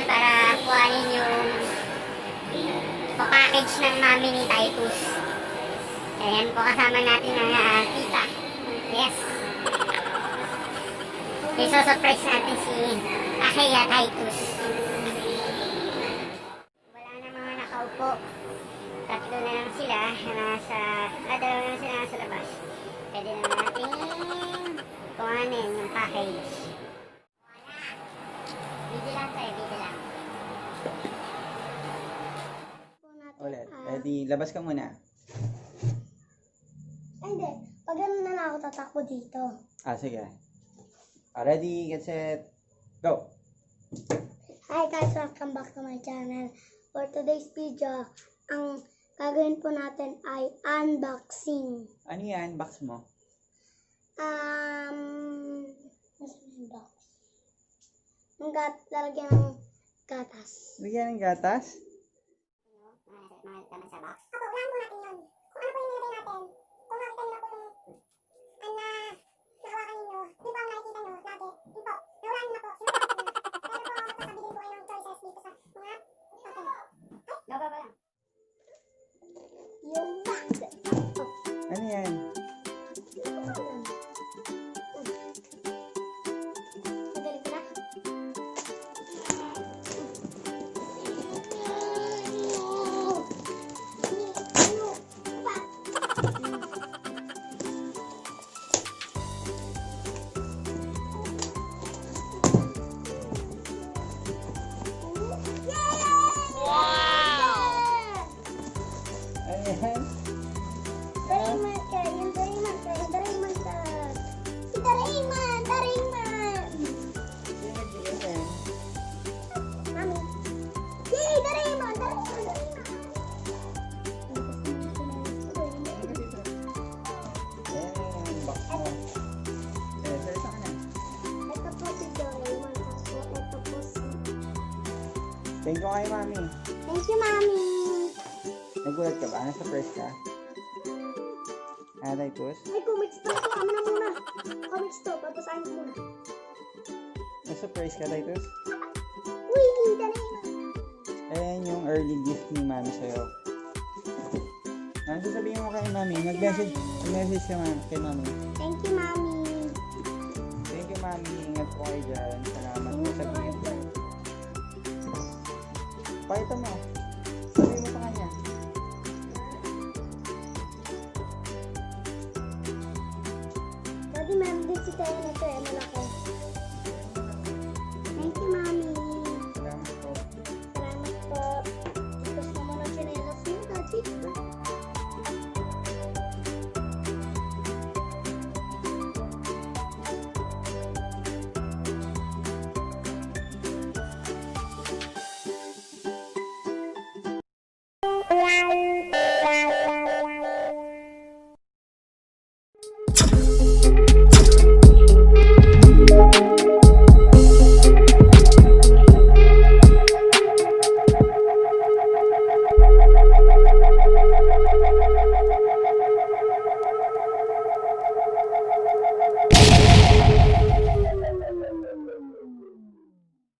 Para kuhanin yung package ng mami ni Titus. Ayan po, kasama natin ang tita. Yes. Iso-surprise natin si AchaiaTitus. Wala na mga nakaupo. Tatlo na lang sila dalawa na lang sila nasa labas. Pwede na natin kuhanin yung package. Video lang tayo, video lang. Ulit. Ready? Labas ka muna. Hindi. Pag ano na lang ako tatakbo dito. Sige. Ready, get set, go! Hi guys, welcome back to my channel. For today's video, ang gagawin po natin ay unboxing. Ano yan? Box mo? Box. Lalagyan ng gatas. Lagyan ng gatas? Mahal naman sa box. Ako, ulan po natin yun. Kung ano po yung nilagay natin. Kung makita nyo po yung nahawakan nyo. Yun po ang nakikita nyo lagi. Yun po. Naulan na po. Sinasabi nyo. Pero po, magsasabi din po kayo ng choices dito sa mga hotel. Ay, go. Yung box. Ano yan? Thank you kay mami. Thank you, mami. Nagulat ka ba? Na-surprise ka? Titus? Ay, comics to. Kamo na muna. Comics to. Babasahin ko muna. Na-surprise ka, Titus? Uy, dali na. Ayan yung early gift ni mami sa'yo. Ano sasabihin mo kay mami? Mag-message ka kay mami. Thank you, mami. Thank you, mami. Ingat po kayo dyan. Salamat po sa gift. Pakita mo. Sabihin mo sa kanya. Daddy, meron din si Tayo na ito. Malaki. Thank you, mami. Salamat po. Salamat po. Tapos naman ang sinelas mo, Daddy.